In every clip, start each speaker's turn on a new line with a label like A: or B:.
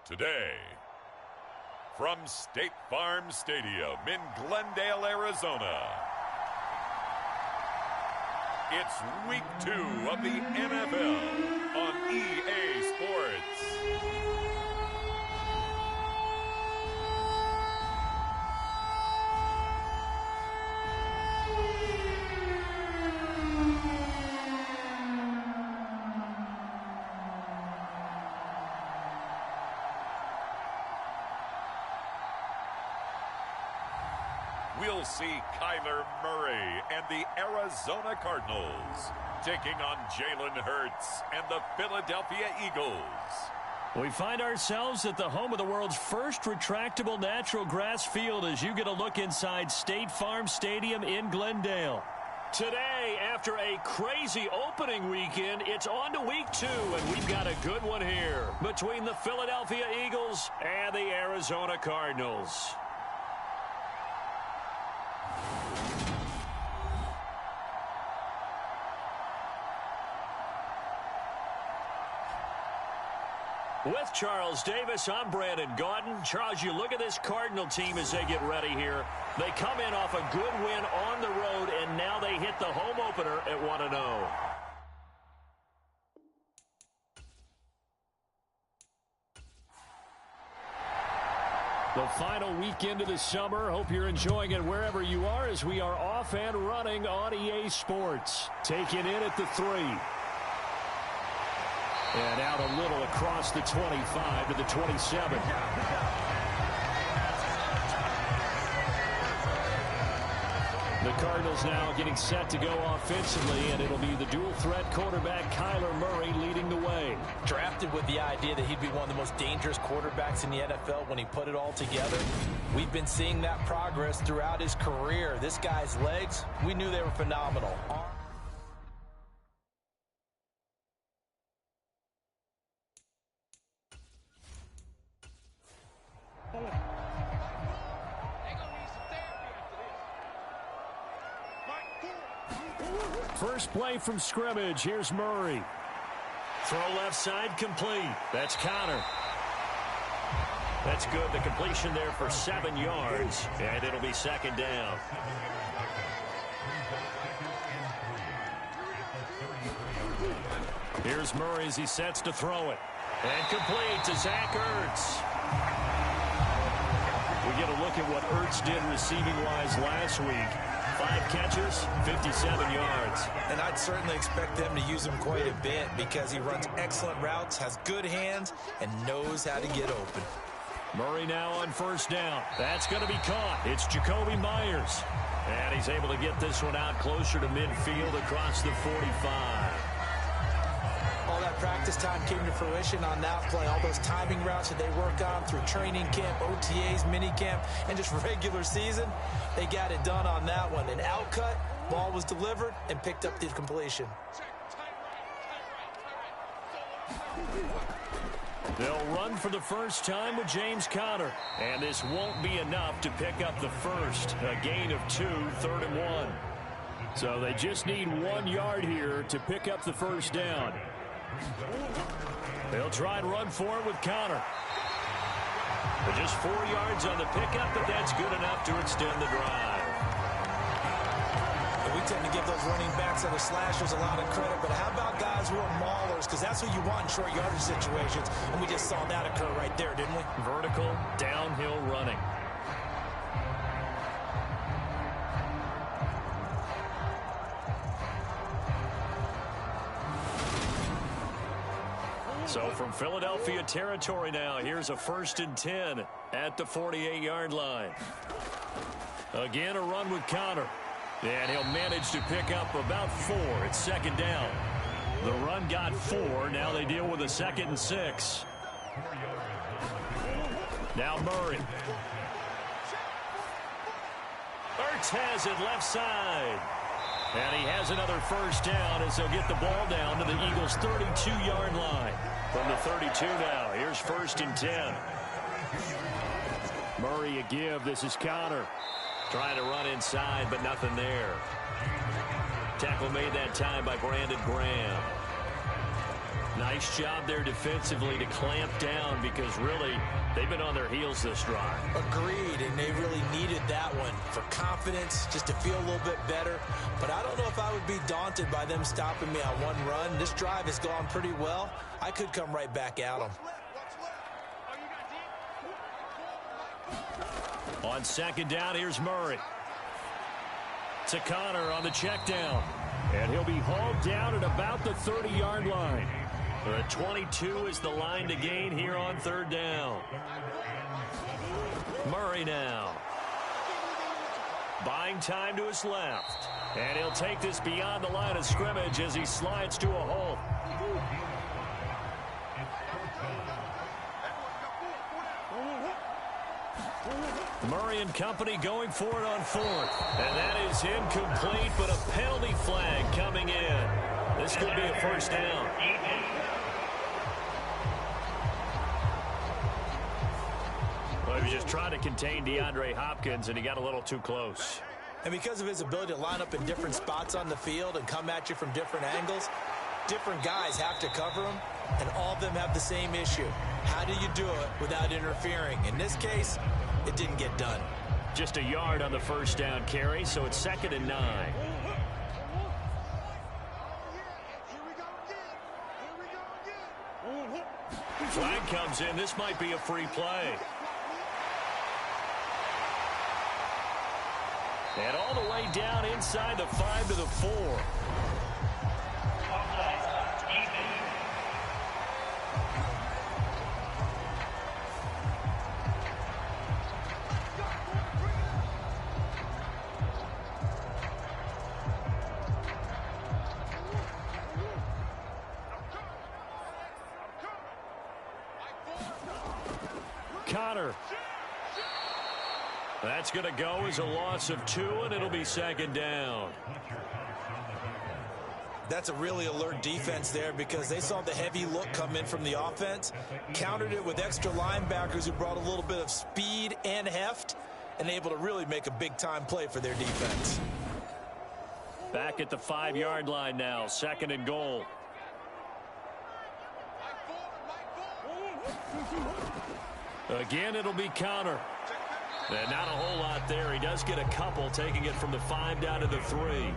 A: Today, from State Farm Stadium in Glendale, Arizona, it's Week 2 of the NFL on EA Sports. We'll see Kyler Murray and the Arizona Cardinals taking on Jalen Hurts and the Philadelphia Eagles.
B: We find ourselves at the home of the world's first retractable natural grass field as you get a look inside State Farm Stadium in Glendale. Today, after a crazy opening weekend, it's on to Week 2, and we've got a good one here between the Philadelphia Eagles and the Arizona Cardinals. With Charles Davis, I'm Brandon Gaudin. Charles, you look at this Cardinal team as they get ready here. They come in off a good win on the road, and now they hit the home opener at 1-0. The final weekend of the summer. Hope you're enjoying it wherever you are as we are off and running on EA Sports. Taking in at the 3. And out a little across the 25 to the 27. The Cardinals now getting set to go offensively, and it'll be the dual-threat quarterback Kyler Murray leading the way.
C: Drafted with the idea that he'd be one of the most dangerous quarterbacks in the NFL when he put it all together. We've been seeing that progress throughout his career. This guy's legs, we knew they were phenomenal.
B: First play from scrimmage. Here's Murray. Throw left side complete. That's Connor. That's good. The completion there for 7 yards. And it'll be second down. Here's Murray as he sets to throw it. And complete to Zach Ertz. We get a look at what Ertz did receiving-wise last week. 5 catches, 57 yards.
C: And I'd certainly expect them to use him quite a bit because he runs excellent routes, has good hands, and knows how to get open.
B: Murray now on first down. That's going to be caught. It's Jacoby Myers. And he's able to get this one out closer to midfield across the 45.
C: All that practice time came to fruition on that play. All those timing routes that they work on through training camp, OTAs, minicamp, and just regular season, they got it done on that one. An outcut, ball was delivered, and picked up the completion.
B: They'll run for the first time with James Conner. And this won't be enough to pick up the first. A gain of 2, 3rd and 1. So they just need 1 yard here to pick up the first down. They'll try and run for it with Conner. But just 4 yards on the pickup, but that's good enough to extend the drive.
C: And we tend to give those running backs and the slashers a lot of credit, but how about guys who are maulers? Because that's what you want in short yardage situations, and we just saw that occur right there, didn't we?
B: Vertical, downhill running. So from Philadelphia territory now, here's a 1st and 10 at the 48-yard line. Again, a run with Conner. And he'll manage to pick up about 4. It's second down. The run got 4. Now they deal with a 2nd and 6. Now Murray. Ertz has it left side. And he has another first down as they'll get the ball down to the Eagles' 32-yard line. From the 32 now, here's 1st and 10. Murray a give. This is Conner. Trying to run inside, but nothing there. Tackle made that time by Brandon Graham. Nice job there defensively to clamp down because really they've been on their heels this drive.
C: Agreed, and they really needed that one for confidence, just to feel a little bit better. But I don't know if I would be daunted by them stopping me on one run. This drive has gone pretty well. I could come right back at them.
B: On second down, here's Murray. To Connor on the check down. And he'll be hauled down at about the 30-yard line. The 22 is the line to gain here on third down. Murray now. Buying time to his left. And he'll take this beyond the line of scrimmage as he slides to a halt. Murray and company going for it on fourth. And that is incomplete, but a penalty flag coming in. This could be a first down. Well, he was just trying to contain DeAndre Hopkins, and he got a little too close.
C: And because of his ability to line up in different spots on the field and come at you from different angles, different guys have to cover him, and all of them have the same issue. How do you do it without interfering? In this case, it didn't get done.
B: Just a yard on the first down carry, so it's 2nd and 9. Flag comes in. This might be a free play. And all the way down inside the 5 to the 4. Connor. That's going to go as a loss of 2, and it'll be 2nd down.
C: That's a really alert defense there because they saw the heavy look come in from the offense, countered it with extra linebackers who brought a little bit of speed and heft, and able to really make a big-time play for their defense.
B: Back at the 5-yard line now, 2nd and goal. Again, it'll be Connor. And not a whole lot there. He does get a couple, taking it from the 5 down to the 3.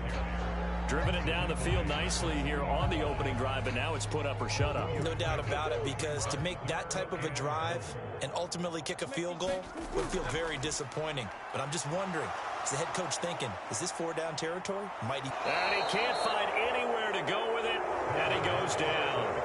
B: Driven it down the field nicely here on the opening drive, but now it's put up or shut up.
C: No doubt about it, because to make that type of a drive and ultimately kick a field goal would feel very disappointing. But I'm just wondering, is the head coach thinking, is this 4-down territory? Might he?
B: And he can't find anywhere to go with it, and he goes down.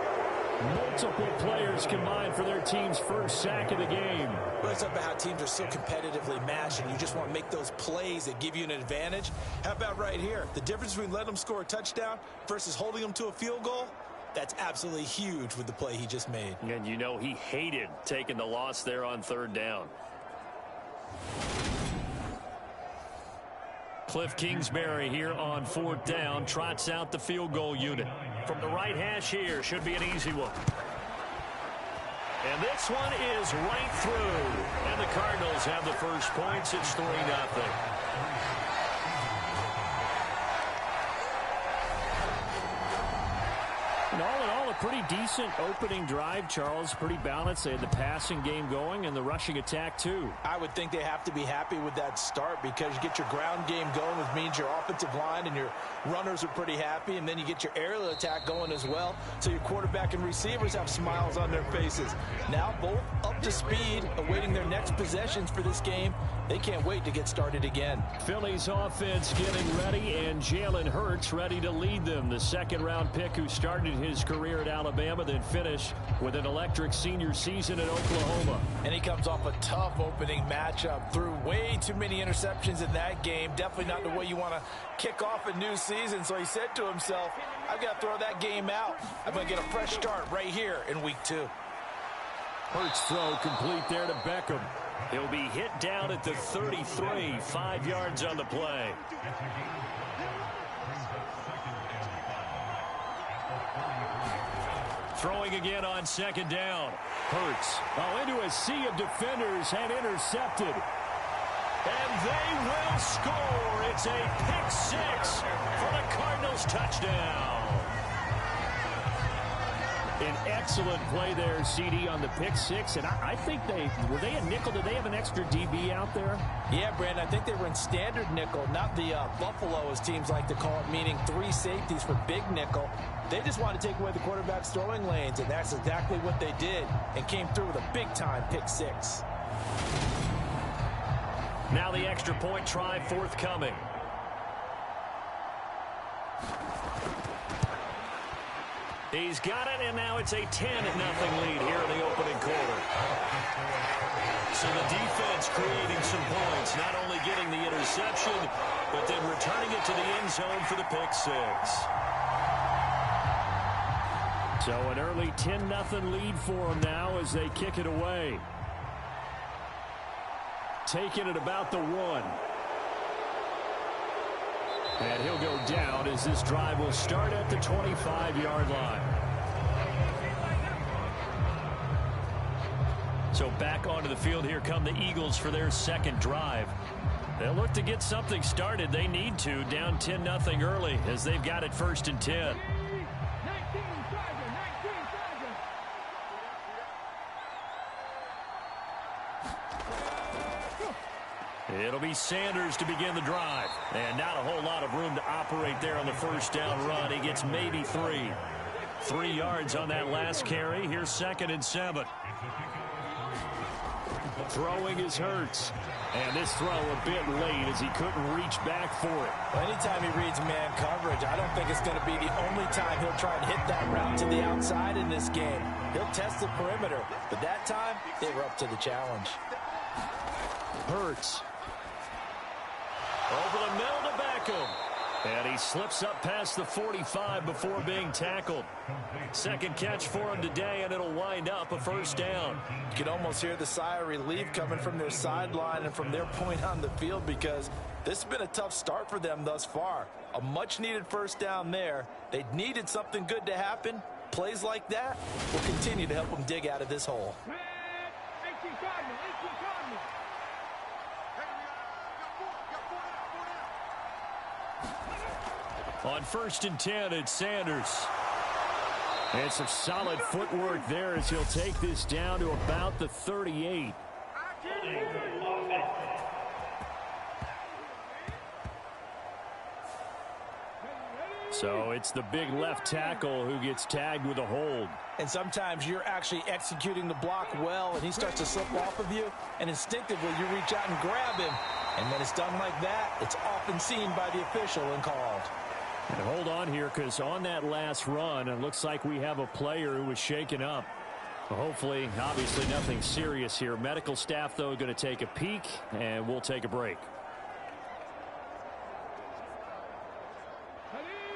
B: Multiple players combined for their team's first sack of the game.
C: Well, it's about how teams are so competitively matched, and you just want to make those plays that give you an advantage. How about right here? The difference between letting them score a touchdown versus holding them to a field goal, that's absolutely huge with the play he just made.
B: And you know he hated taking the loss there on 3rd down. Cliff Kingsbury here on 4th down trots out the field goal unit. From the right hash here, should be an easy one. And this one is right through. And the Cardinals have the first points. It's 3-0. And all in all, a pretty decent opening drive, Charles. Pretty balanced. They had the passing game going and the rushing attack, too.
C: I would think they have to be happy with that start because you get your ground game going, which means your offensive line and your runners are pretty happy, and then you get your aerial attack going as well, so your quarterback and receivers have smiles on their faces. Now both up to speed, awaiting their next possessions for this game. They can't wait to get started again.
B: Philly's offense getting ready, and Jalen Hurts ready to lead them. The 2nd-round pick who started his career at Alabama, then finished with an electric senior season at Oklahoma.
C: And he comes off a tough opening matchup. Threw way too many interceptions in that game. Definitely not the way you want to kick off a new season. So he said to himself, I've got to throw that game out. I'm going to get a fresh start right here in week 2.
B: Hurts throw complete there to Beckham. He'll be hit down at the 33, 5 yards on the play. Throwing again on 2nd down. Hurts into a sea of defenders and intercepted. And they will score. It's a pick 6 for the Cardinals touchdown. An excellent play there, CD, on the pick six. And I think were they a nickel? Did they have an extra DB out there?
C: Yeah, Brandon, I think they were in standard nickel, not the Buffalo, as teams like to call it, meaning 3 safeties for big nickel. They just want to take away the quarterback's throwing lanes, and that's exactly what they did, and came through with a big-time pick six.
B: Now the extra point try forthcoming. He's got it, and now it's a 10-0 lead here in the opening quarter. So the defense creating some points, not only getting the interception, but then returning it to the end zone for the pick six. So an early 10-0 lead for them now as they kick it away. Taking it about the 1. And he'll go down as this drive will start at the 25-yard line. So back onto the field, here come the Eagles for their second drive. They'll look to get something started. They need to, down 10-0 early as they've got it 1st and 10. It'll be Sanders to begin the drive. And not a whole lot of room to operate there on the first down run. He gets maybe 3. 3 yards on that last carry. Here's 2nd and 7. Throwing is Hurts. And this throw a bit late as he couldn't reach back for it.
C: Well, anytime he reads man coverage, I don't think it's going to be the only time he'll try and hit that route to the outside in this game. He'll test the perimeter. But that time, they were up to the challenge.
B: Hurts. Over the middle to Beckham. And he slips up past the 45 before being tackled. Second catch for him today, and it'll wind up a first down.
C: You can almost hear the sigh of relief coming from their sideline and from their point on the field, because this has been a tough start for them thus far. A much-needed first down there. They needed something good to happen. Plays like that will continue to help them dig out of this hole.
B: On 1st and 10, it's Sanders. And some solid footwork there as he'll take this down to about the 38. So it's the big left tackle who gets tagged with a hold.
C: And sometimes you're actually executing the block well, and he starts to slip off of you, and instinctively you reach out and grab him. And when it's done like that, it's often seen by the official and called.
B: And hold on here, because on that last run, it looks like we have a player who was shaken up. Well, hopefully, obviously nothing serious here. Medical staff, though, going to take a peek, and we'll take a break.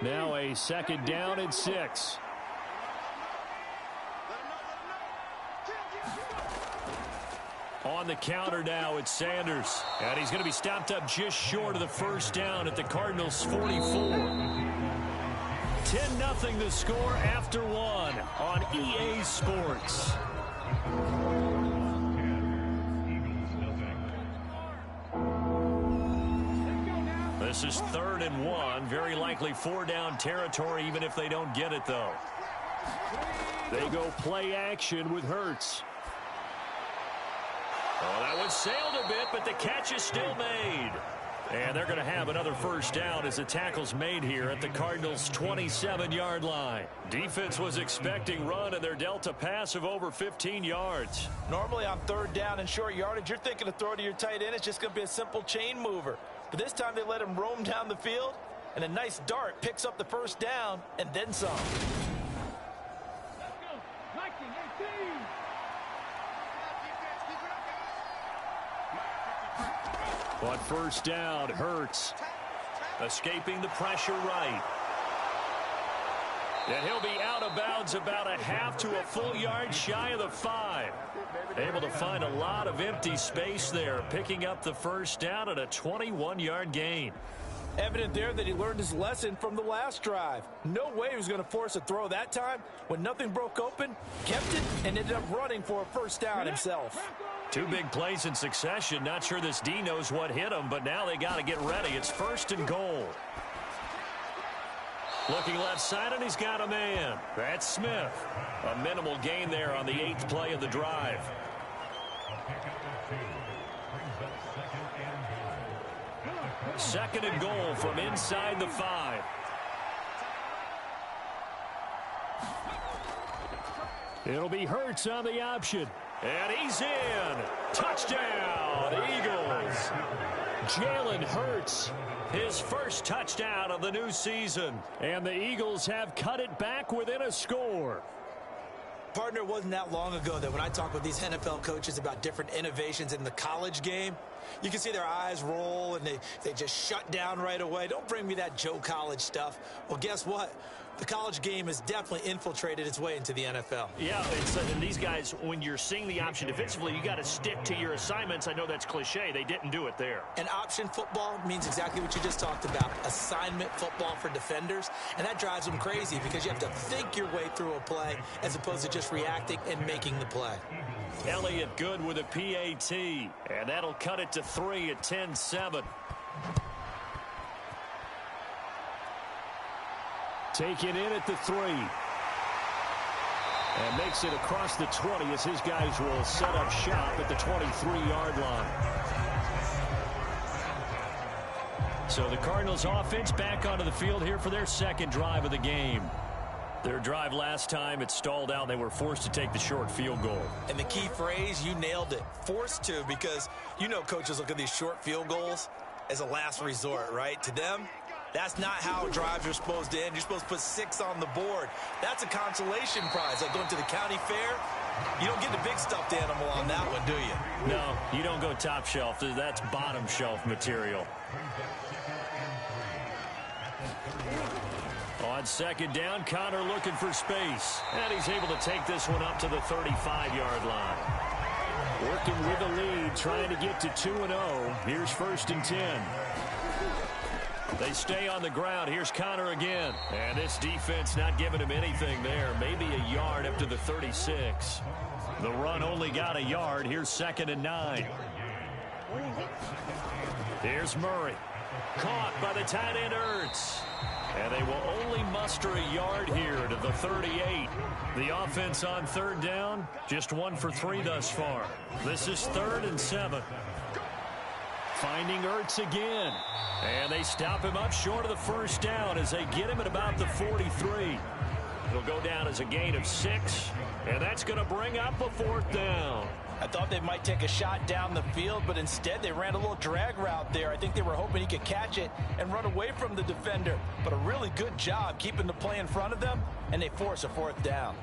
B: Now a 2nd down and 6. On the counter now, it's Sanders. And he's going to be stopped up just short of the first down at the Cardinals' 44. 10-0 the score after 1 on EA Sports. This is 3rd and 1. Very likely 4-down territory, even if they don't get it, though. They go play action with Hurts. Oh, that one sailed a bit, but the catch is still made. And they're going to have another first down as the tackle's made here at the Cardinals' 27-yard line. Defense was expecting run, and they're dealt a pass of over 15 yards.
C: Normally on 3rd down and short yardage, you're thinking to throw to your tight end. It's just going to be a simple chain mover. But this time they let him roam down the field, and a nice dart picks up the first down and then some.
B: On 1st down, Hurts escaping the pressure right. And he'll be out of bounds about a half to a full yard shy of the 5. Able to find a lot of empty space there, picking up the first down at a 21-yard gain.
C: Evident there that he learned his lesson from the last drive. No way he was going to force a throw that time. When nothing broke open, kept it, and ended up running for a first down himself.
B: 2 big plays in succession. Not sure this D knows what hit him, but now they got to get ready. It's 1st and goal. Looking left side, and he's got a man. That's Smith. A minimal gain there on the 8th play of the drive. Second and goal from inside the 5. It'll be Hurts on the option. And he's in. Touchdown, Eagles. Jalen Hurts, his first touchdown of the new season. And the Eagles have cut it back within a score.
C: Partner, it wasn't that long ago that when I talk with these NFL coaches about different innovations in the college game, you can see their eyes roll and they just shut down right away. Don't bring me that Joe College stuff. Well, guess what? The college game has definitely infiltrated its way into the NFL.
B: Yeah, and these guys, when you're seeing the option defensively, you got to stick to your assignments. I know that's cliche. They didn't do it there.
C: And option football means exactly what you just talked about, assignment football for defenders. And that drives them crazy because you have to think your way through a play as opposed to just reacting and making the play.
B: Elliott good with a PAT, and that'll cut it to 3 at 10-7. Taken in at the 3. And makes it across the 20 as his guys will set up shop at the 23-yard line. So the Cardinals offense back onto the field here for their second drive of the game. Their drive last time, it stalled out. They were forced to take the short field goal.
C: And the key phrase, you nailed it, forced to, because you know coaches look at these short field goals as a last resort, right? To them, that's not how drives are supposed to end. You're supposed to put 6 on the board. That's a consolation prize. Like going to the county fair, you don't get the big stuffed animal on that one, do you?
B: No, you don't go top shelf. That's bottom shelf material. On second down, Connor looking for space. And he's able to take this one up to the 35-yard line. Working with the lead, trying to get to 2-0. Here's 1st and 10. They stay on the ground. Here's Connor again. And this defense not giving him anything there. Maybe a yard up to the 36. The run only got a yard. Here's 2nd and 9. Here's Murray. Caught by the tight end Ertz. And they will only muster a yard here to the 38. The offense on 3rd down, just 1 for 3 thus far. This is 3rd and 7. Finding Ertz again. And they stop him up short of the 1st down as they get him at about the 43. It'll go down as a gain of 6. And that's going to bring up a 4th down.
C: I thought they might take a shot down the field, but instead they ran a little drag route there. I think they were hoping he could catch it and run away from the defender. But a really good job keeping the play in front of them, and they force a 4th down.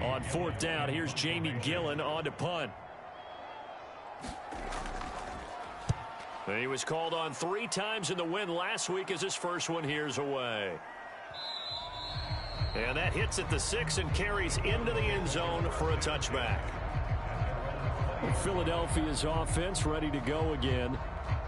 B: On 4th down, here's Jamie Gillen on to punt. He was called on 3 times in the win last week as his first one here's away. And that hits at the 6 and carries into the end zone for a touchback. Philadelphia's offense ready to go again.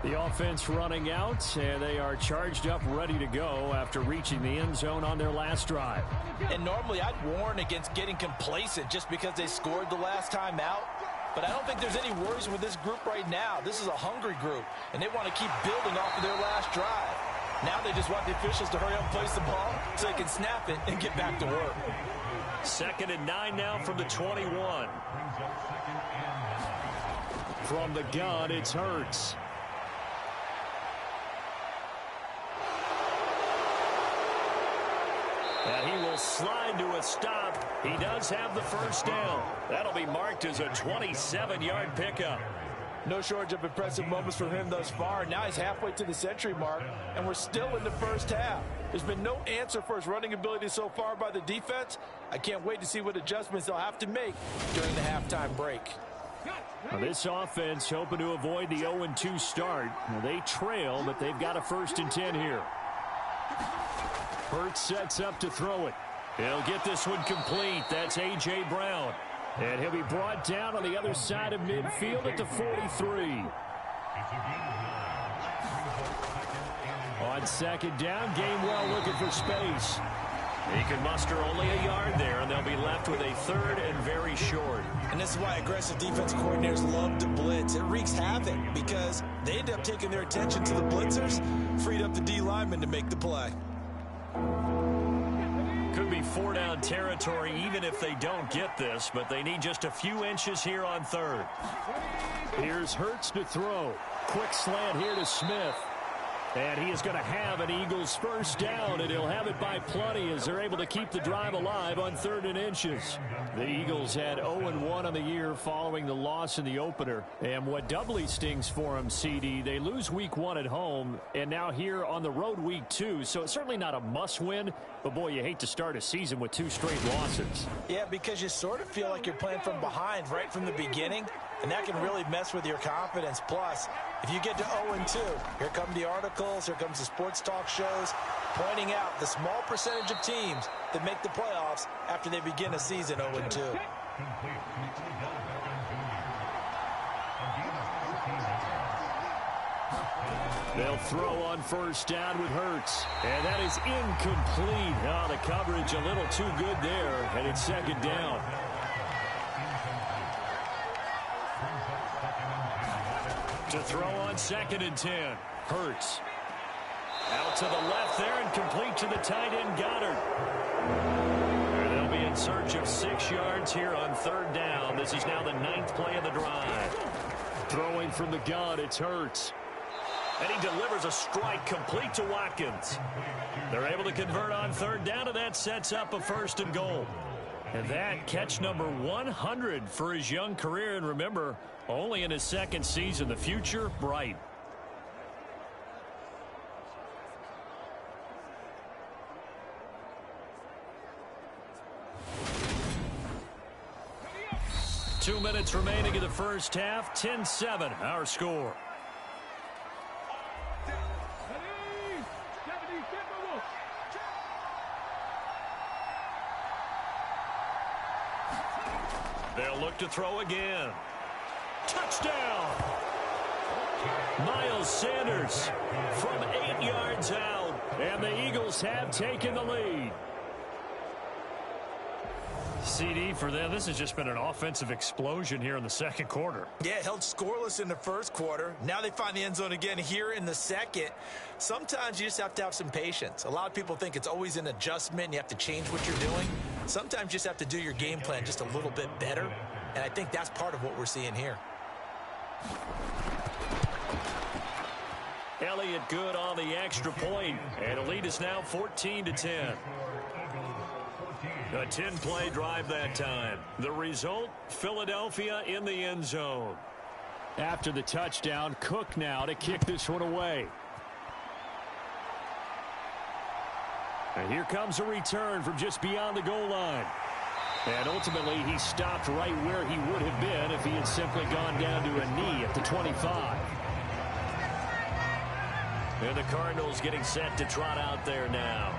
B: The offense running out, and they are charged up ready to go after reaching the end zone on their last drive.
C: And normally I'd warn against getting complacent just because they scored the last time out. But I don't think there's any worries with this group right now. This is a hungry group, and they want to keep building off of their last drive. Now they just want the officials to hurry up and place the ball so they can snap it and get back to work.
B: 2nd and 9 now from the 21. From the gun, it's Hurts. And he will slide to a stop. He does have the 1st down. That'll be marked as a 27-yard pickup.
C: No shortage of impressive moments from him thus far. Now he's halfway to the century mark, and we're still in the 1st half. There's been no answer for his running ability so far by the defense. I can't wait to see what adjustments they'll have to make during the halftime break.
B: Now this offense hoping to avoid the 0-2 start. Now they trail, but they've got a 1st and 10 here. Hurts sets up to throw it. He'll get this one complete. That's A.J. Brown. And he'll be brought down on the other side of midfield at the 43. On 2nd down, Gainwell looking for space. He can muster only a yard there, and they'll be left with a third and very short.
C: And this is why aggressive defense coordinators love to blitz. It wreaks havoc because they end up taking their attention to the blitzers, freed up the D lineman to make the play.
B: Could be four-down territory even if they don't get this, but they need just a few inches here on third. Here's Hurts to throw. Quick slant here to Smith. And he is going to have an Eagles first down, and he'll have it by plenty as they're able to keep the drive alive on 3rd and inches. The Eagles had 0-1 on the year following the loss in the opener. And what doubly stings for them, CD, they lose week 1 at home, and now here on the road week 2. So it's certainly not a must-win, but boy, you hate to start a season with 2 straight losses.
C: Yeah, because you sort of feel like you're playing from behind right from the beginning, and that can really mess with your confidence. Plus, if you get to 0-2, here come the articles, here comes the sports talk shows, pointing out the small percentage of teams that make the playoffs after they begin a season 0-2.
B: They'll throw on first down with Hurts. And that is incomplete. Oh, the coverage a little too good there, and it's 2nd down. To throw on 2nd and 10. Hurts. Out to the left there and complete to the tight end, Goddard. And they'll be in search of 6 yards here on 3rd down. This is now the 9th play of the drive. Throwing from the gun, it's Hurts. And he delivers a strike complete to Watkins. They're able to convert on 3rd down, and that sets up a 1st and goal. And that catch number 100 for his young career. And remember, only in his 2nd season. The future, bright. Two minutes remaining in the first half. 10-7, our score. They'll look to throw again. Touchdown! Miles Sanders from 8 yards out. And the Eagles have taken the lead. CD, for them, this has just been an offensive explosion here in the 2nd quarter.
C: Yeah, held scoreless in the 1st quarter. Now they find the end zone again here in the 2nd. Sometimes you just have to have some patience. A lot of people think it's always an adjustment and you have to change what you're doing. Sometimes you just have to do your game plan just a little bit better. And I think that's part of what we're seeing here.
B: Elliott good on the extra point. And the lead is now 14-10. A 10-play drive that time. The result, Philadelphia in the end zone. After the touchdown, Cook now to kick this one away. And here comes a return from just beyond the goal line. And ultimately, he stopped right where he would have been if he had simply gone down to a knee at the 25. And the Cardinals getting set to trot out there now.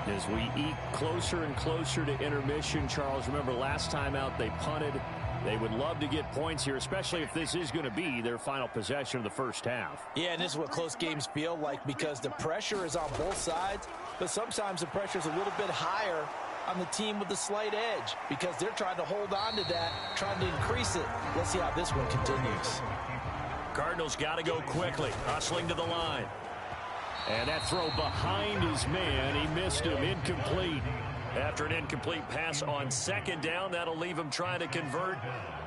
B: As we eke closer and closer to intermission, Charles, remember last time out they punted. They would love to get points here, especially if this is going to be their final possession of the first half.
C: Yeah, and this is what close games feel like because the pressure is on both sides, but sometimes the pressure is a little bit higher on the team with the slight edge because they're trying to hold on to that, trying to increase it. Let's see how this one continues.
B: Cardinals got to go quickly, hustling to the line. And that throw behind his man, he missed him, incomplete. After an incomplete pass on 2nd down, that'll leave him trying to convert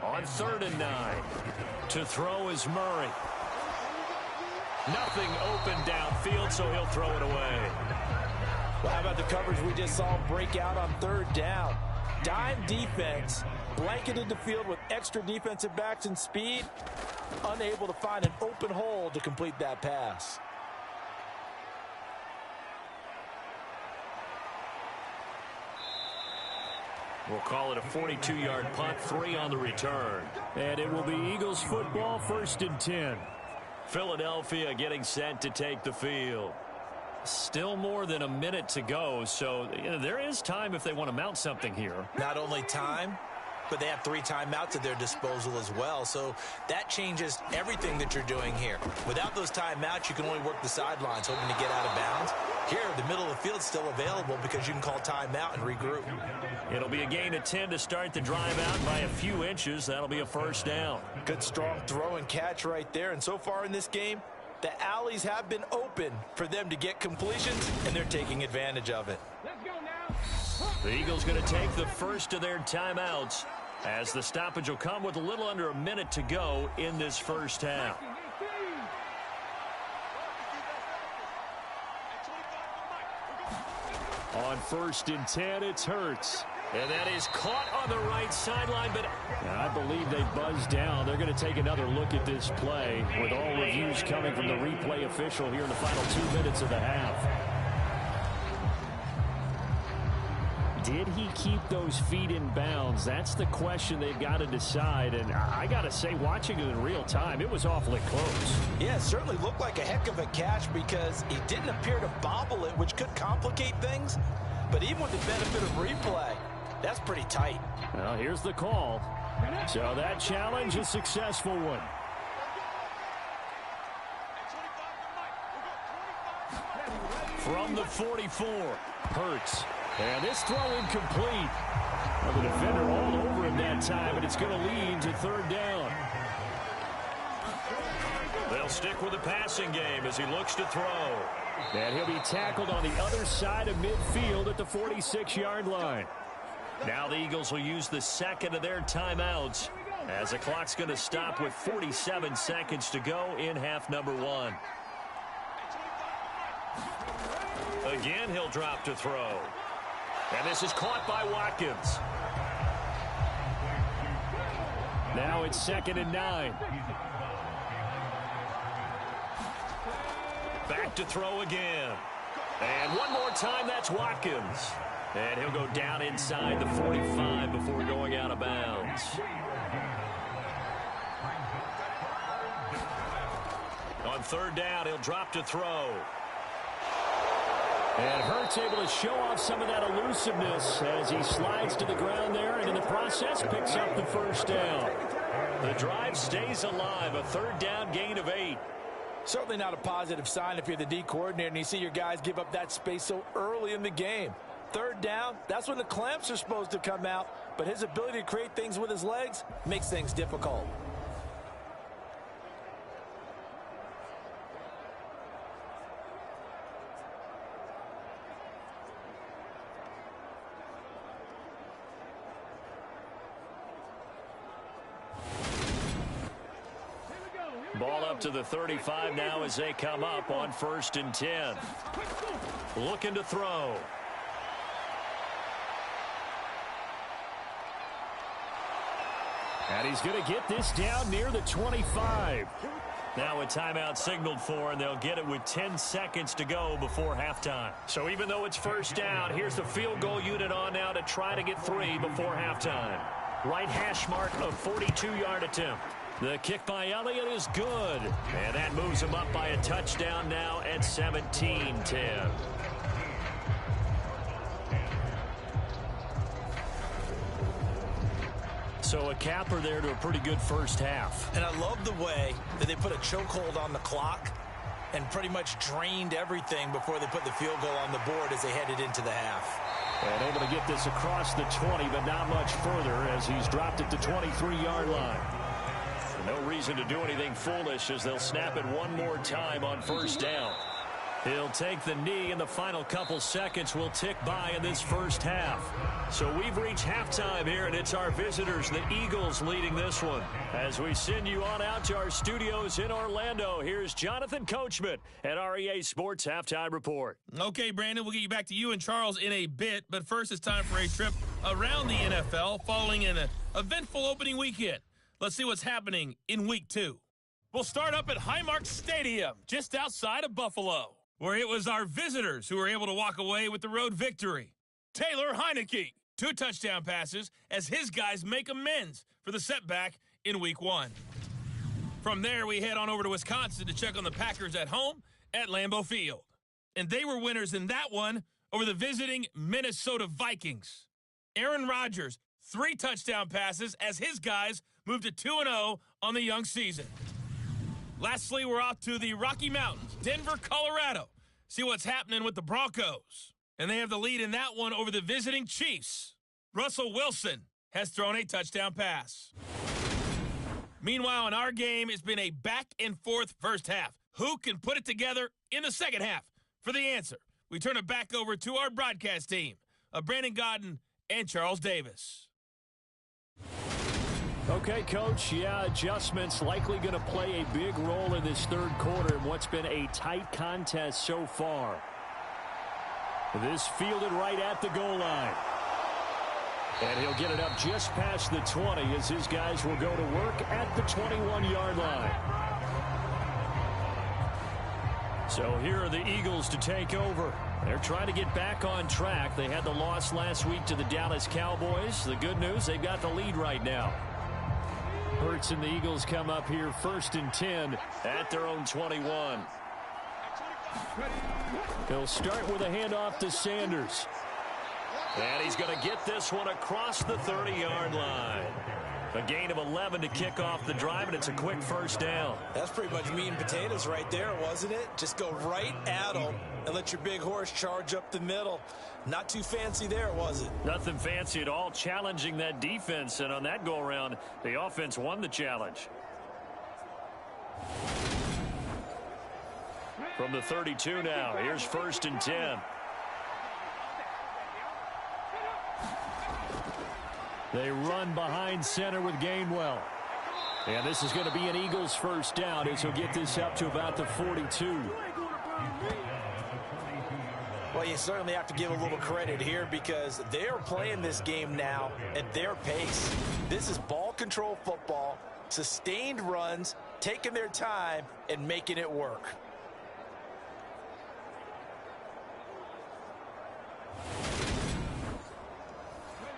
B: on 3rd and 9. To throw is Murray. Nothing open downfield, so he'll throw it away.
C: Well, how about the coverage we just saw break out on 3rd down? Dime defense, blanketed the field with extra defensive backs and speed, unable to find an open hole to complete that pass.
B: We'll call it a 42-yard punt, 3 on the return. And it will be Eagles football, 1st and 10. Philadelphia getting set to take the field. Still more than a minute to go, so there is time if they want to mount something here.
C: Not only time, but they have 3 timeouts at their disposal as well. So that changes everything that you're doing here. Without those timeouts, you can only work the sidelines, hoping to get out of bounds. Here, the middle of the field is still available because you can call timeout and regroup.
B: It'll be a gain of 10 to start the drive out by a few inches. That'll be a first down.
C: Good, strong throw and catch right there. And so far in this game, the alleys have been open for them to get completions, and they're taking advantage of it.
D: Let's go now.
B: The Eagles going to take the first of their timeouts as the stoppage will come with a little under a minute to go in this first half. On 1st and 10, it's Hurts. And that is caught on the right sideline, but I believe they buzzed down. They're going to take another look at this play with all reviews coming from the replay official here in the final 2 minutes of the half. Did he keep those feet in bounds? That's the question they've got to decide. And I got to say, watching it in real time, it was awfully close.
C: Yeah, it certainly looked like a heck of a catch because he didn't appear to bobble it, which could complicate things. But even with the benefit of replay, that's pretty tight.
B: Well, here's the call. So that challenge, a successful one. From the 44, Hurts. And this throw incomplete. Well, the defender all over him that time, and it's going to lead to 3rd down. They'll stick with the passing game as he looks to throw. And he'll be tackled on the other side of midfield at the 46-yard line. Now the Eagles will use the second of their timeouts as the clock's going to stop with 47 seconds to go in half number 1. Again, he'll drop to throw. And this is caught by Watkins. Now it's 2nd and 9. Back to throw again. And one more time, that's Watkins. And he'll go down inside the 45 before going out of bounds. On 3rd down, he'll drop to throw. And Hurts able to show off some of that elusiveness as he slides to the ground there, and in the process picks up the 1st down. The drive stays alive, a 3rd down gain of 8.
C: Certainly not a positive sign if you're the D coordinator and you see your guys give up that space so early in the game. 3rd down, that's when the clamps are supposed to come out, but his ability to create things with his legs makes things difficult.
B: Ball up to the 35 now as they come up on 1st and 10. Looking to throw. And he's going to get this down near the 25. Now a timeout signaled for, and they'll get it with 10 seconds to go before halftime. So even though it's 1st down, here's the field goal unit on now to try to get 3 before halftime. Right hash mark of 42-yard attempt. The kick by Elliott is good. And that moves him up by a touchdown now at 17-10. So a capper there to a pretty good first half.
C: And I love the way that they put a chokehold on the clock and pretty much drained everything before they put the field goal on the board as they headed into the half.
B: And able to get this across the 20, but not much further as he's dropped it to 23-yard line. No reason to do anything foolish as they'll snap it one more time on 1st down. He'll take the knee, and the final couple seconds will tick by in this first half. So we've reached halftime here, and it's our visitors, the Eagles, leading this one. As we send you on out to our studios in Orlando, here's Jonathan Coachman at REA Sports Halftime Report.
E: Okay, Brandon, we'll get you back to you and Charles in a bit, but first it's time for a trip around the NFL following an eventful opening weekend. Let's see what's happening in Week 2. We'll start up at Highmark Stadium, just outside of Buffalo, where it was our visitors who were able to walk away with the road victory. Taylor Heineke, 2 touchdown passes as his guys make amends for the setback in Week 1. From there, we head on over to Wisconsin to check on the Packers at home at Lambeau Field. And they were winners in that one over the visiting Minnesota Vikings. Aaron Rodgers, 3 touchdown passes as his guys move to 2-0 on the young season. Lastly, we're off to the Rocky Mountains, Denver, Colorado. See what's happening with the Broncos. And they have the lead in that one over the visiting Chiefs. Russell Wilson has thrown a touchdown pass. Meanwhile, in our game, it's been a back-and-forth first half. Who can put it together in the second half? For the answer, we turn it back over to our broadcast team of Brandon Godden and Charles Davis.
B: Okay, Coach, adjustments likely going to play a big role in this third quarter in what's been a tight contest so far. This fielded right at the goal line. And he'll get it up just past the 20 as his guys will go to work at the 21-yard line. So here are the Eagles to take over. They're trying to get back on track. They had the loss last week to the Dallas Cowboys. The good news, they've got the lead right now. Hurts and the Eagles come up here 1st and 10 at their own 21. He'll start with a handoff to Sanders. And he's going to get this one across the 30-yard line. A gain of 11 to kick off the drive, and it's a quick first down.
C: That's pretty much meat and potatoes right there, wasn't it? Just go right at them and let your big horse charge up the middle. Not too fancy there, was it?
B: Nothing fancy at all, challenging that defense. And on that go-around, the offense won the challenge. From the 32 now, here's 1st and 10. They run behind center with Gainwell. And this is going to be an Eagles first down as he'll get this up to about the 42.
C: Well, you certainly have to give a little credit here because they're playing this game now at their pace. This is ball control football, sustained runs, taking their time and making it work.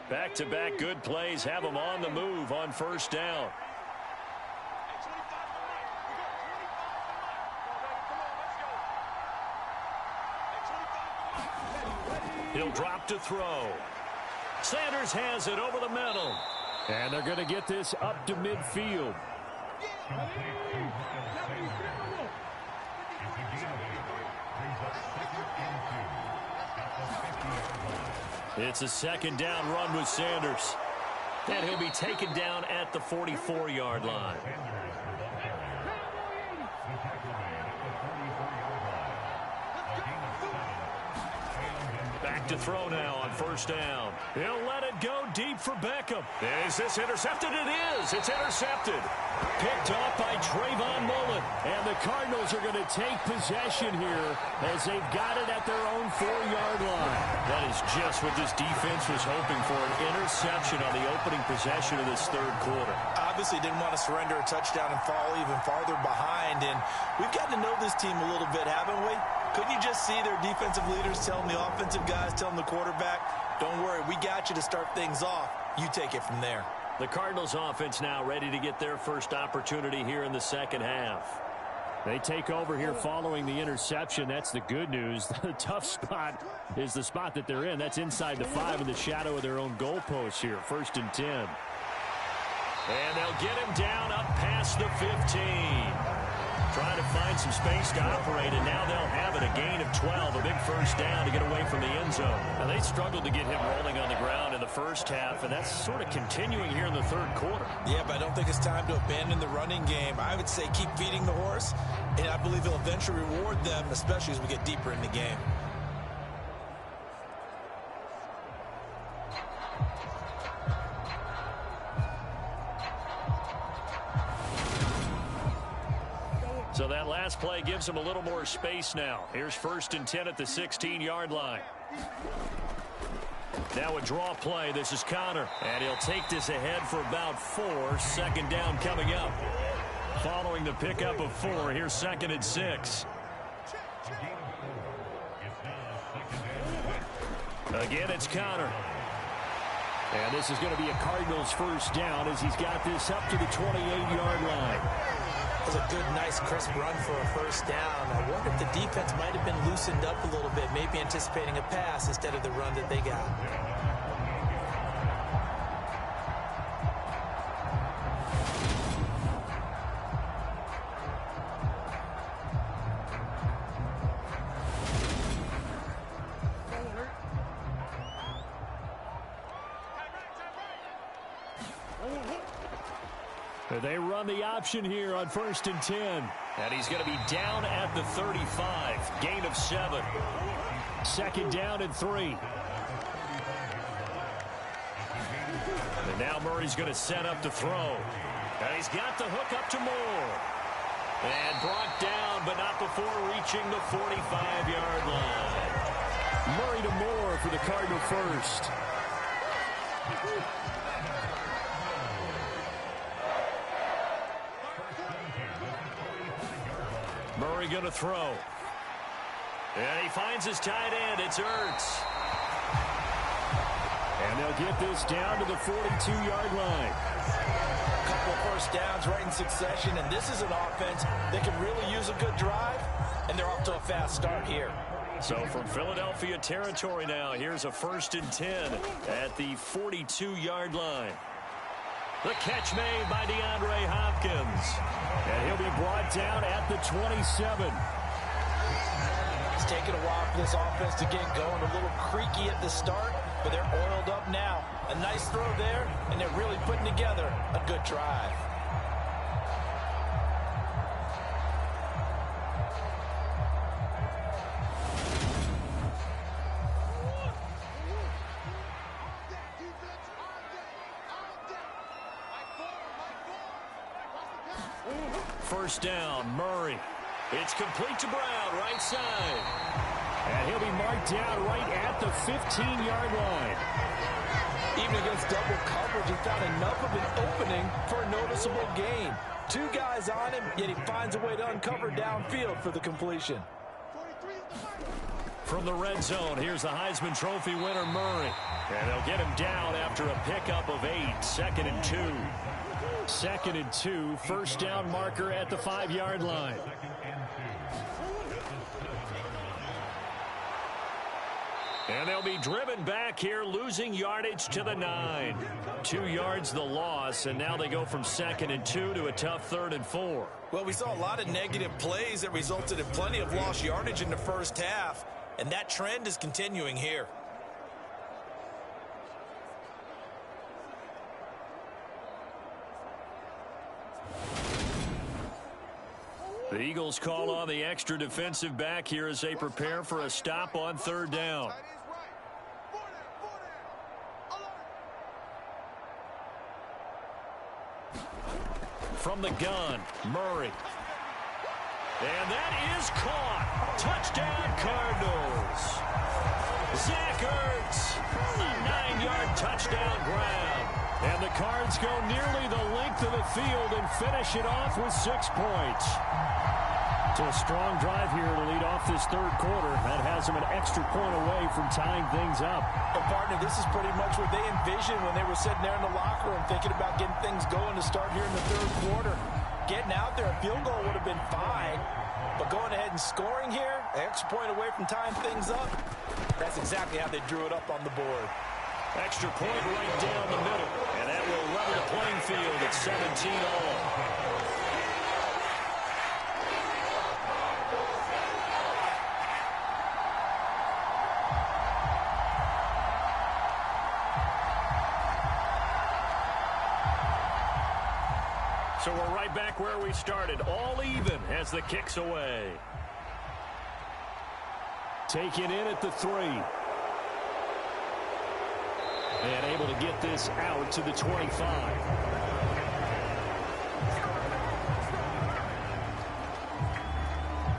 B: Back-to-back good plays have them on the move on first down. He'll drop to throw. Sanders has it over the middle. And they're going to get this up to midfield. It's a 2nd down run with Sanders. And he'll be taken down at the 44-yard line. Back to throw now on first down. He'll let it go deep for Beckham. Is this intercepted? It is. It's intercepted. Picked off by Trayvon Mullen. And the Cardinals are going to take possession here as they've got it at their own 4-yard line. That is just what this defense was hoping for, an interception on the opening possession of this third quarter.
C: Obviously didn't want to surrender a touchdown and fall even farther behind. And we've gotten to know this team a little bit, haven't we? Couldn't you just see their defensive leaders telling the offensive guys, telling the quarterback, don't worry, we got you to start things off. You take it from there.
B: The Cardinals offense now ready to get their first opportunity here in the second half. They take over here following the interception. That's the good news. The tough spot is the spot that they're in. That's inside the 5 in the shadow of their own goalpost here. 1st and 10. And they'll get him down up past the 15. Trying to find some space to operate, and now they'll have it. A gain of 12, a big first down to get away from the end zone. Now, they struggled to get him rolling on the ground in the first half, and that's sort of continuing here in the third quarter.
C: Yeah, but I don't think it's time to abandon the running game. I would say keep feeding the horse, and I believe he'll eventually reward them, especially as we get deeper in the game.
B: So that last play gives him a little more space now. Here's 1st and 10 at the 16-yard line. Now a draw play. This is Connor. And he'll take this ahead for about 4. 2nd down coming up. Following the pickup of 4, here's 2nd and 6. Again, it's Connor. And this is going to be a Cardinals first down as he's got this up to the 28-yard line.
C: That was a good, nice, crisp run for a first down. I wonder if the defense might have been loosened up a little bit, maybe anticipating a pass instead of the run that they got.
B: They run the option here on 1st and 10. And he's going to be down at the 35. Gain of 7. 2nd down and 3. And now Murray's going to set up to throw. And he's got the hook up to Moore. And brought down, but not before reaching the 45-yard line. Murray to Moore for the Cardinal first. Murray going to throw. And he finds his tight end. It's Ertz. And they'll get this down to the 42-yard line.
C: A couple of first downs right in succession, and this is an offense that can really use a good drive, and they're off to a fast start here.
B: So from Philadelphia territory now, here's a 1st and 10 at the 42-yard line. The catch made by DeAndre Hopkins. And he'll be brought down at the 27.
C: It's taken a while for this offense to get going. A little creaky at the start, but they're oiled up now. A nice throw there, and they're really putting together a good drive.
B: First down, Murray. It's complete to Brown, right side. And he'll be marked down right at the 15-yard line.
C: Even against double coverage, he found enough of an opening for a noticeable gain. 2 guys on him, yet he finds a way to uncover downfield for the completion.
B: From the red zone, here's the Heisman Trophy winner, Murray. And they'll get him down after a pickup of 8, 2nd and 2. 2nd and 2, first down marker at the 5-yard line. And they'll be driven back here, losing yardage to the 9. 2 yards the loss, and now they go from 2nd and 2 to a tough 3rd and 4.
C: Well, we saw a lot of negative plays that resulted in plenty of lost yardage in the first half, and that trend is continuing here.
B: The Eagles call on the extra defensive back here as they prepare for a stop on 3rd down. From the gun, Murray. And that is caught. Touchdown, Cardinals. Zach Ertz, a 9-yard touchdown grab. And the Cards go nearly the length of the field and finish it off with 6 points. So a strong drive here to lead off this 3rd quarter. That has them an extra point away from tying things up.
C: But partner, this is pretty much what they envisioned when they were sitting there in the locker room thinking about getting things going to start here in the 3rd quarter. Getting out there, a field goal would have been fine. But going ahead and scoring here, an extra point away from tying things up, that's exactly how they drew it up on the board.
B: Extra point right down the middle. And that will level the playing field at 17 all. So we're right back where we started, all even as the kick's away. Taken in at the 3. And able to get this out to the 25.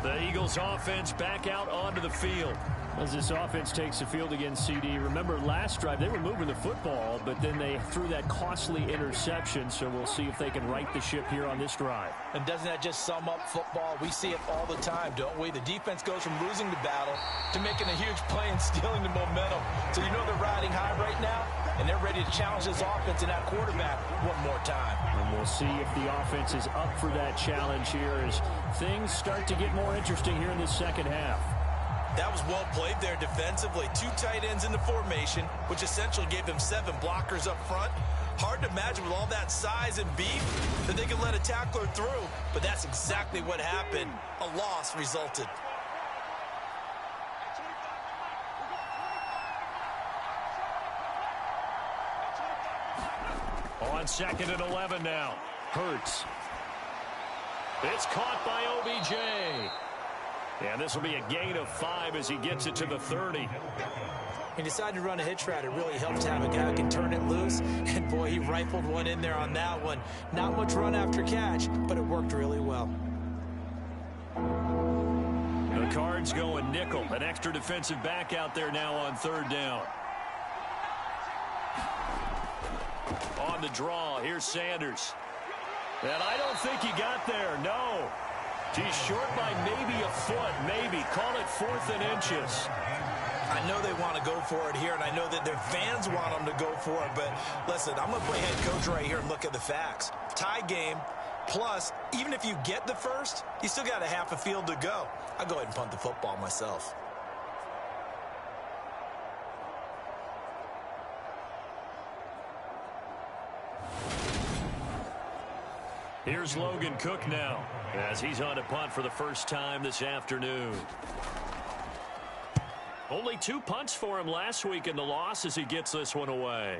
B: The Eagles offense back out onto the field. As this offense takes the field against CD, remember last drive they were moving the football, but then they threw that costly interception, so we'll see if they can right the ship here on this drive.
C: And doesn't that just sum up football? We see it all the time, don't we? The defense goes from losing the battle to making a huge play and stealing the momentum. So you know they're riding high right now, and they're ready to challenge this offense and that quarterback one more time.
B: And we'll see if the offense is up for that challenge here as things start to get more interesting here in the second half.
C: That was well played there defensively. 2 tight ends in the formation, which essentially gave them 7 blockers up front. Hard to imagine with all that size and beef that they could let a tackler through, but that's exactly what happened. A loss resulted.
B: On 2nd and 11 now. Hurts. It's caught by OBJ. And this will be a gain of 5 as he gets it to the 30.
C: He decided to run a hitch route. It really helps to have a guy who can turn it loose. And, boy, he rifled one in there on that one. Not much run after catch, but it worked really well.
B: The Cards going nickel. An extra defensive back out there now on 3rd down. On the draw, here's Sanders. And I don't think he got there, no. He's short by maybe a foot, maybe. Call it 4th and inches.
C: I know they want to go for it here, and I know that their fans want them to go for it, but listen, I'm going to play head coach right here and look at the facts. Tie game, plus, even if you get the first, you still got a half a field to go. I'll go ahead and punt the football myself.
B: Here's Logan Cook now, as he's on to punt for the first time this afternoon. Only 2 punts for him last week in the loss as he gets this one away.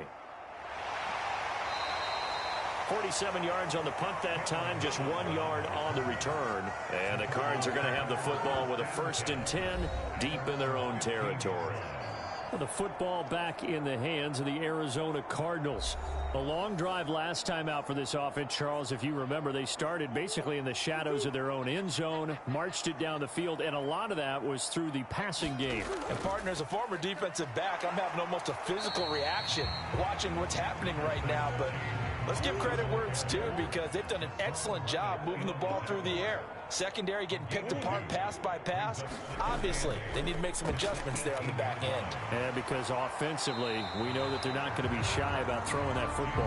B: 47 yards on the punt that time, just 1 yard on the return. And the Cards are going to have the football with a 1st and 10 deep in their own territory. The football back in the hands of the Arizona Cardinals. A long drive last time out for this offense, Charles. If you remember, they started basically in the shadows of their own end zone, marched it down the field, and a lot of that was through the passing game.
C: And, partner, as a former defensive back, I'm having almost a physical reaction watching what's happening right now. But let's give credit where it's due, because they've done an excellent job moving the ball through the air. Secondary getting picked apart pass by pass. Obviously, they need to make some adjustments there on the back end.
B: And because offensively, we know that they're not going to be shy about throwing that football.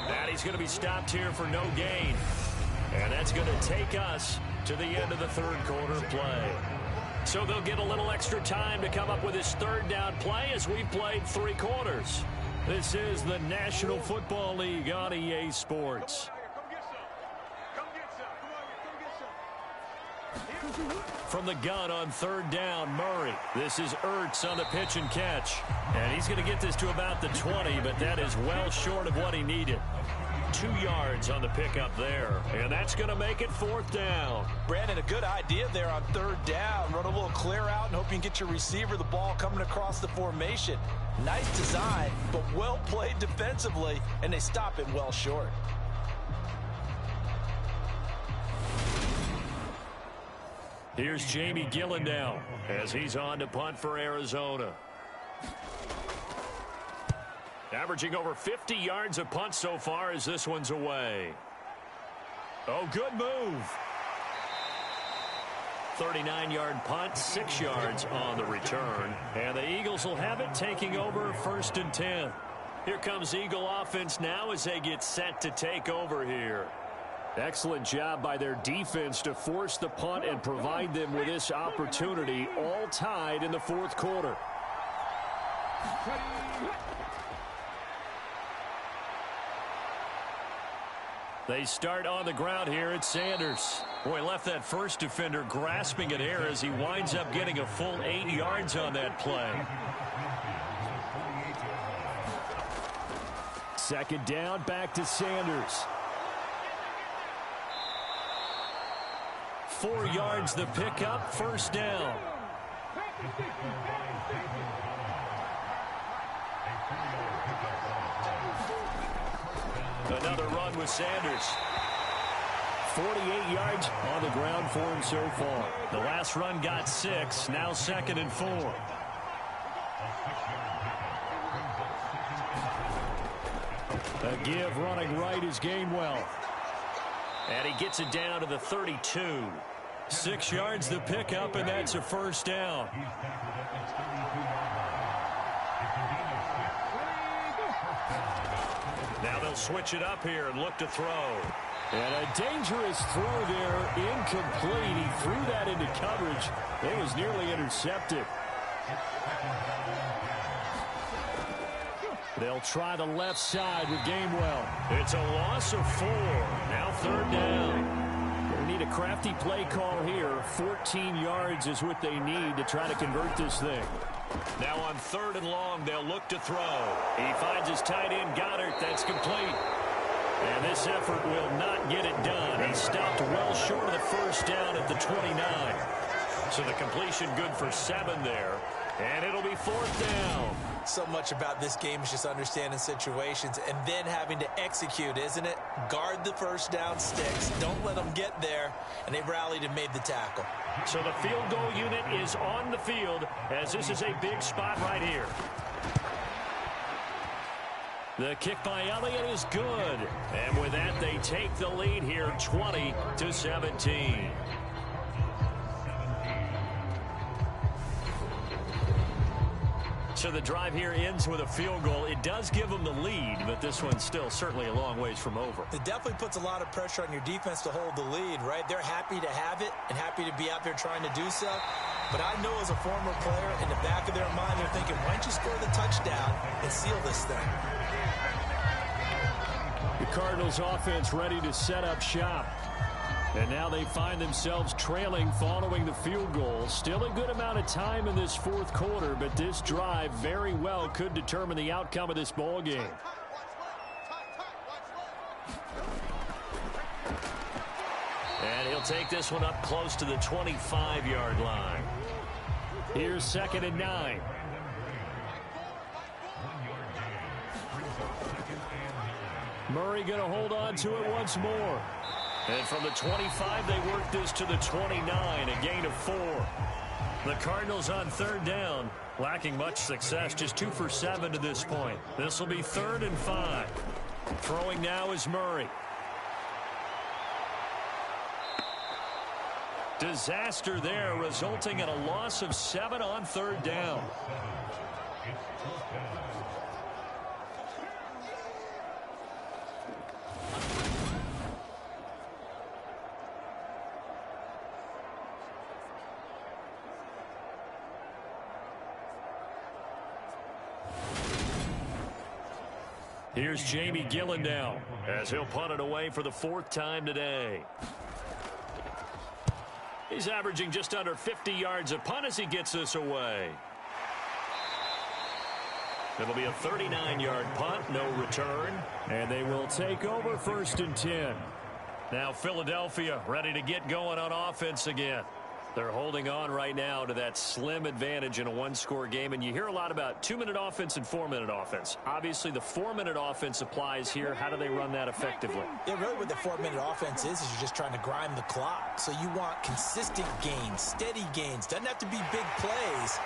B: And he's going to be stopped here for no gain. And that's going to take us to the end of the 3rd quarter play. So they'll get a little extra time to come up with this 3rd down play as we've played 3 quarters. This is the National Football League on EA Sports. From the gun on 3rd down, Murray. This is Ertz on the pitch and catch. And he's going to get this to about the 20, but that is well short of what he needed. 2 yards on the pickup there. And that's going to make it 4th down.
C: Brandon, a good idea there on 3rd down. Run a little clear out and hope you can get your receiver the ball coming across the formation. Nice design, but well played defensively, and they stop it well short.
B: Here's Jamie Gillen now as he's on to punt for Arizona. Averaging over 50 yards a punt so far as this one's away. Oh, good move. 39-yard punt, 6 yards on the return. And the Eagles will have it, taking over 1st and 10. Here comes Eagle offense now as they get set to take over here. Excellent job by their defense to force the punt and provide them with this opportunity, all tied in the 4th quarter. They start on the ground here at Sanders. Boy, left that first defender grasping at air as he winds up getting a full 8 yards on that play. 2nd down, back to Sanders. 4 yards the pickup, 1st down. Another run with Sanders. 48 yards on the ground for him so far. The last run got 6, now 2nd and 4. A give running right is Gainwell. And he gets it down to the 32. 6 yards the pickup, and that's a 1st down. Now they'll switch it up here and look to throw. And a dangerous throw there, incomplete. He threw that into coverage. It was nearly intercepted. They'll try the left side with Gainwell. It's a loss of 4. Now 3rd down. They need a crafty play call here. 14 yards is what they need to try to convert this thing. Now on 3rd and long, they'll look to throw. He finds his tight end, Goddard. That's complete. And this effort will not get it done. He stopped well short of the first down at the 29. So the completion good for 7 there. And it'll be 4th down.
C: So much about this game is just understanding situations and then having to execute, isn't it? Guard the first down sticks. Don't let them get there. And they rallied and made the tackle.
B: So the field goal unit is on the field as this is a big spot right here. The kick by Elliott is good. And with that, they take the lead here 20-17. So the drive here ends with a field goal. It does give them the lead, but this one's still certainly a long ways from over.
C: It definitely puts a lot of pressure on your defense to hold the lead, right? They're happy to have it and happy to be out there trying to do so. But I know as a former player, in the back of their mind, they're thinking, why don't you score the touchdown and seal this thing?
B: The Cardinals offense ready to set up shop. And now they find themselves trailing following the field goal. Still a good amount of time in this 4th quarter, but this drive very well could determine the outcome of this ball game. And he'll take this one up close to the 25-yard line. Here's 2nd and 9. Murray going to hold on to it once more. And from the 25, they work this to the 29, a gain of 4. The Cardinals on 3rd down, lacking much success, just 2 for 7 to this point. This will be 3rd and 5. Throwing now is Murray. Disaster there, resulting in a loss of 7 on 3rd down. Here's Jamie Gillen now as he'll punt it away for the 4th time today. He's averaging just under 50 yards a punt as he gets this away. It'll be a 39-yard punt, no return. And they will take over 1st and 10. Now Philadelphia ready to get going on offense again. They're holding on right now to that slim advantage in a 1-score game. And you hear a lot about 2-minute offense and 4-minute offense. Obviously, the 4-minute offense applies here. How do they run that effectively?
C: Yeah, really what the 4-minute offense is you're just trying to grind the clock. So you want consistent gains, steady gains. Doesn't have to be big plays,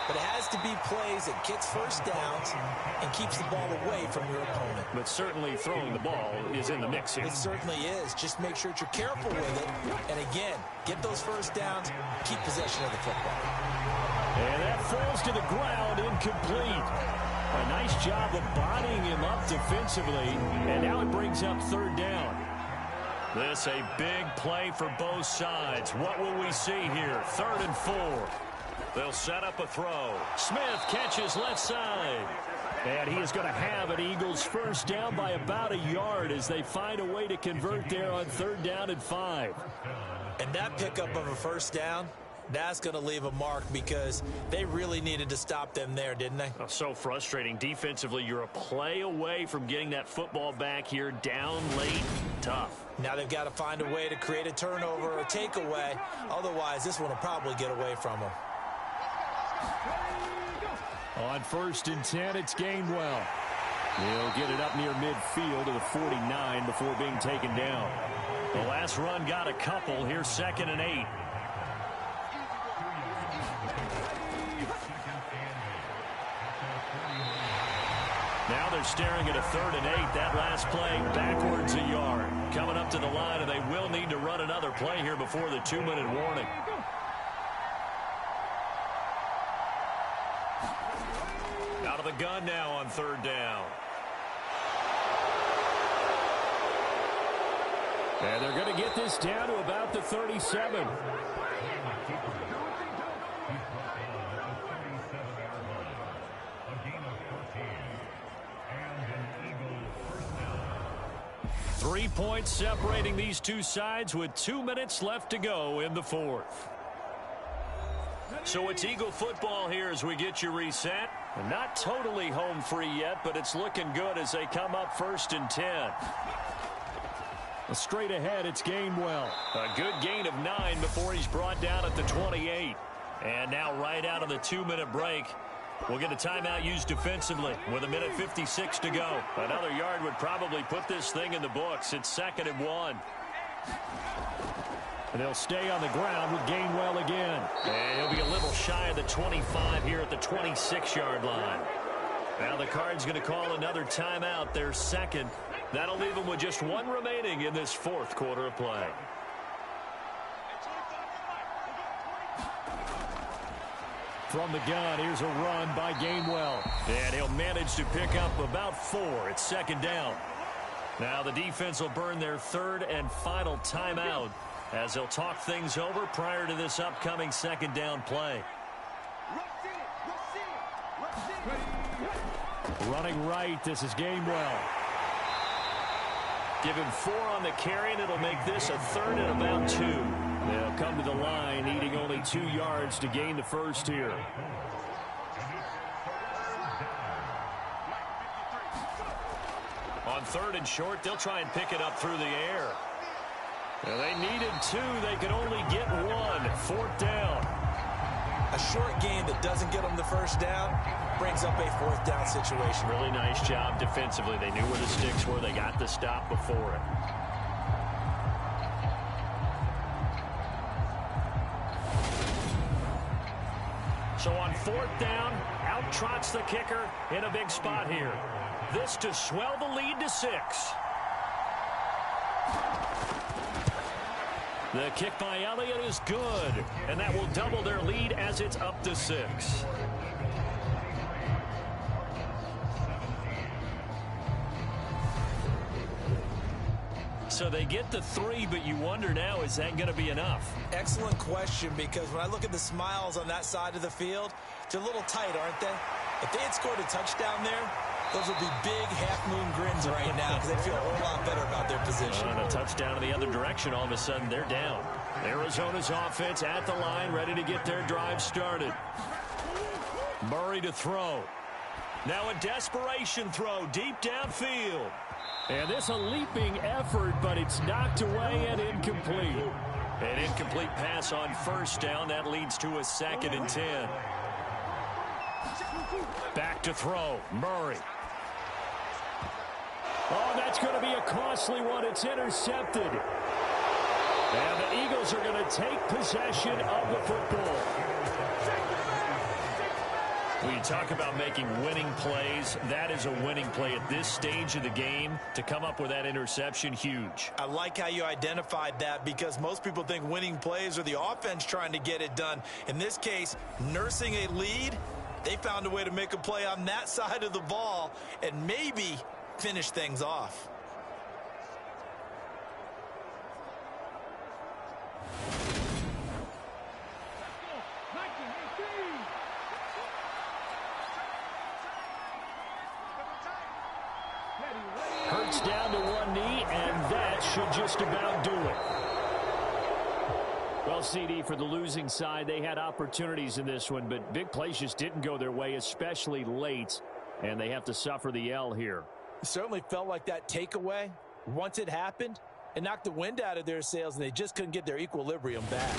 C: but it has to be plays that gets first downs and keeps the ball away from your opponent.
B: But certainly throwing the ball is in the mix here.
C: It certainly is. Just make sure that you're careful with it. And again, get those first downs, keep possession of the football.
B: And that falls to the ground, incomplete. A nice job of bodying him up defensively. And now it brings up 3rd down. This a big play for both sides. What will we see here? 3rd and 4. They'll set up a throw. Smith catches left side. And he is going to have an Eagles first down by about a yard as they find a way to convert there on 3rd down and 5.
C: And that pickup of a first down, that's going to leave a mark because they really needed to stop them there, didn't they?
B: Oh, so frustrating. Defensively, you're a play away from getting that football back here down late. Tough.
C: Now they've got to find a way to create a turnover or a takeaway. Otherwise, this one will probably get away from them.
B: On 1st and 10, it's Gainwell. He'll get it up near midfield to the 49 before being taken down. The last run got a couple. Here's 2nd and 8. Now they're staring at a 3rd and 8. That last play backwards a yard. Coming up to the line, and they will need to run another play here before the 2-minute warning. Out of the gun now on 3rd down. And they're going to get this down to about the 37. Three points separating these two sides with 2 minutes left to go in the 4th. So it's Eagle football here as we get you reset. Not totally home free yet, but it's looking good as they come up 1st and 10. Straight ahead, it's Gainwell. A good gain of 9 before he's brought down at the 28. And now right out of the 2-minute break, we'll get a timeout used defensively with 1:56 to go. Another yard would probably put this thing in the books. It's 2nd and 1. And they'll stay on the ground with Gainwell again. And he'll be a little shy of the 25 here at the 26-yard line. Now the Cards going to call another timeout, their second. That'll leave them with just 1 remaining in this 4th quarter of play. From the gun, here's a run by Gainwell. And he'll manage to pick up about 4. It's 2nd down. Now the defense will burn their 3rd and final timeout as they'll talk things over prior to this upcoming 2nd down play. Running right, this is Gainwell. Give him 4 on the carry, and it'll make this a 3rd and about 2. They'll come to the line, needing only 2 yards to gain the first here. On 3rd and short, they'll try and pick it up through the air. Well, they needed 2. They could only get 1. 4th down.
C: A short game that doesn't get them the first down brings up a 4th down situation.
B: Really nice job defensively. They knew where the sticks were. They got the stop before it. So on 4th down, out trots the kicker in a big spot here. This to swell the lead to 6. The kick by Elliott is good, and that will double their lead as it's up to 6. So they get the 3, but you wonder now, is that going to be enough?
C: Excellent question, because when I look at the smiles on that side of the field, they're a little tight, aren't they? If they had scored a touchdown there, those would be big half-moon grins right now because they feel a whole lot better about their position.
B: And a touchdown in the other direction, all of a sudden they're down. Arizona's offense at the line, ready to get their drive started. Murray to throw. Now a desperation throw deep downfield. And this a leaping effort, but it's knocked away and incomplete. An incomplete pass on 1st down. That leads to a 2nd and 10. Back to throw. Murray. Oh, that's going to be a costly one. It's intercepted. And the Eagles are going to take possession of the football. When you talk about making winning plays, that is a winning play at this stage of the game. To come up with that interception, huge.
C: I like how you identified that, because most people think winning plays are the offense trying to get it done. In this case, nursing a lead, they found a way to make a play on that side of the ball and maybe finish things off.
B: Hurts down to one knee, and that should just about do it. Well, CD, for the losing side, they had opportunities in this one, but big plays just didn't go their way, especially late, and they have to suffer the L here.
C: It certainly felt like that takeaway, once it happened, it knocked the wind out of their sails, and they just couldn't get their equilibrium back.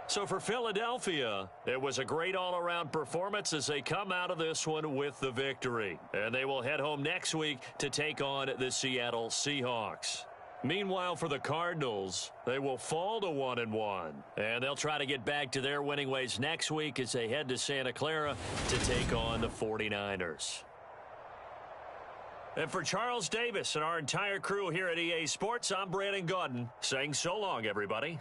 B: So for Philadelphia, it was a great all-around performance as they come out of this one with the victory. And they will head home next week to take on the Seattle Seahawks. Meanwhile, for the Cardinals, they will fall to 1-1. And they'll try to get back to their winning ways next week as they head to Santa Clara to take on the 49ers. And for Charles Davis and our entire crew here at EA Sports, I'm Brandon Gaudin saying so long, everybody.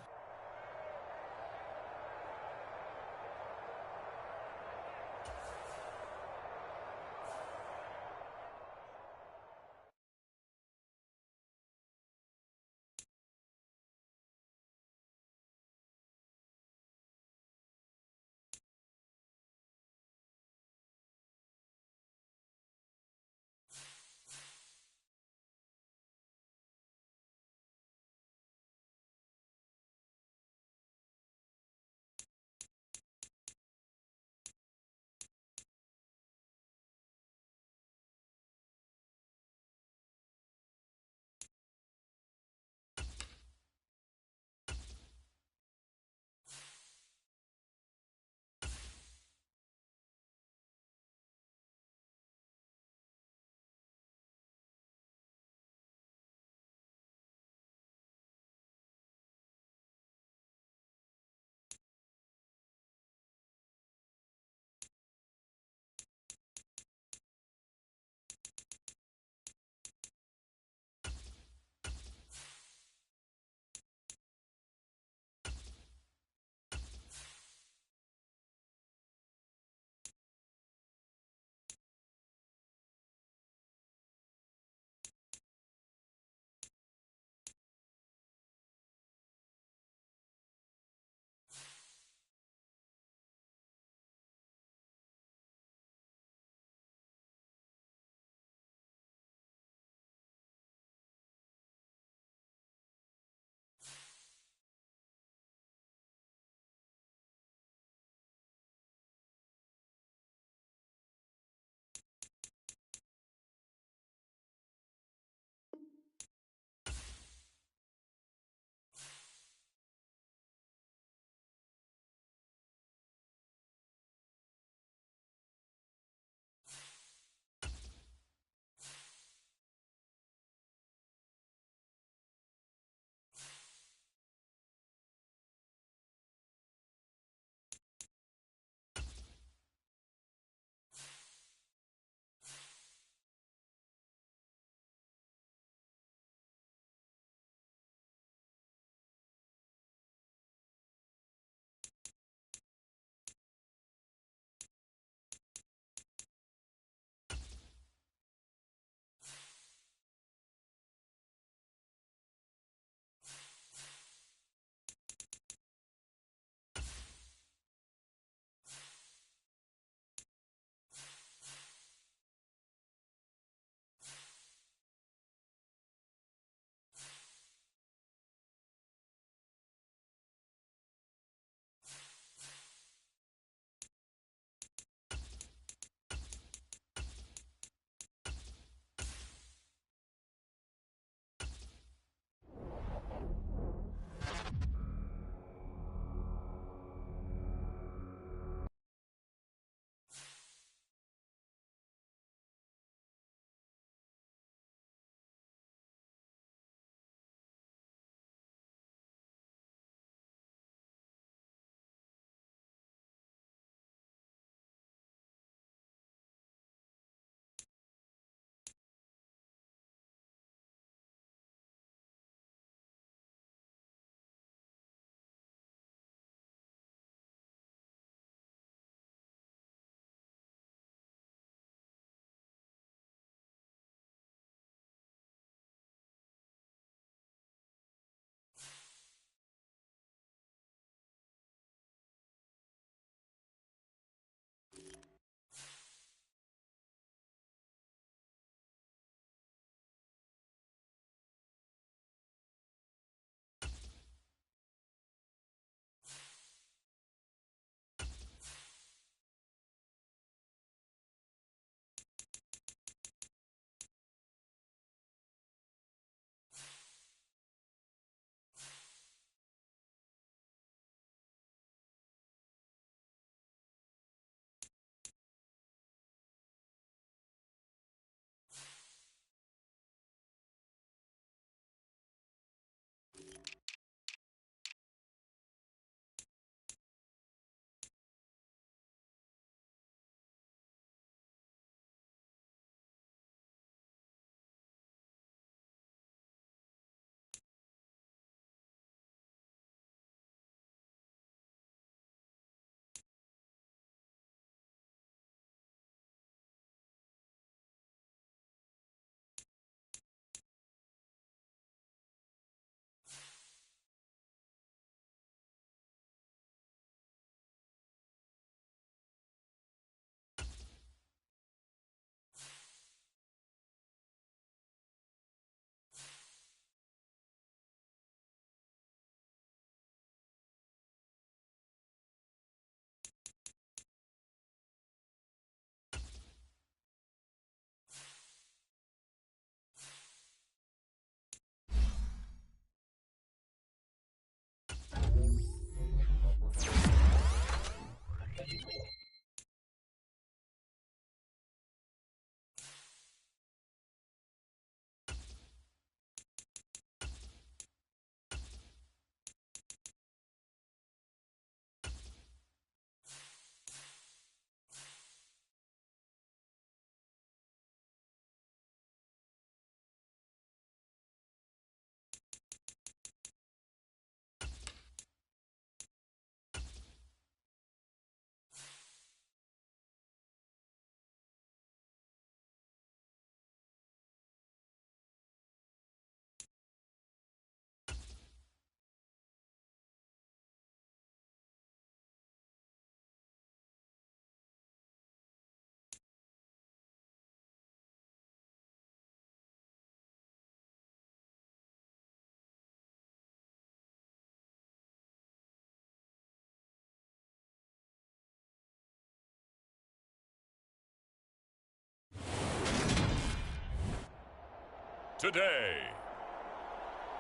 A: today.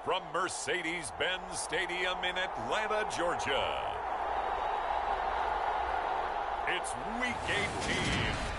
A: From Mercedes-Benz Stadium in Atlanta, Georgia, it's Week 18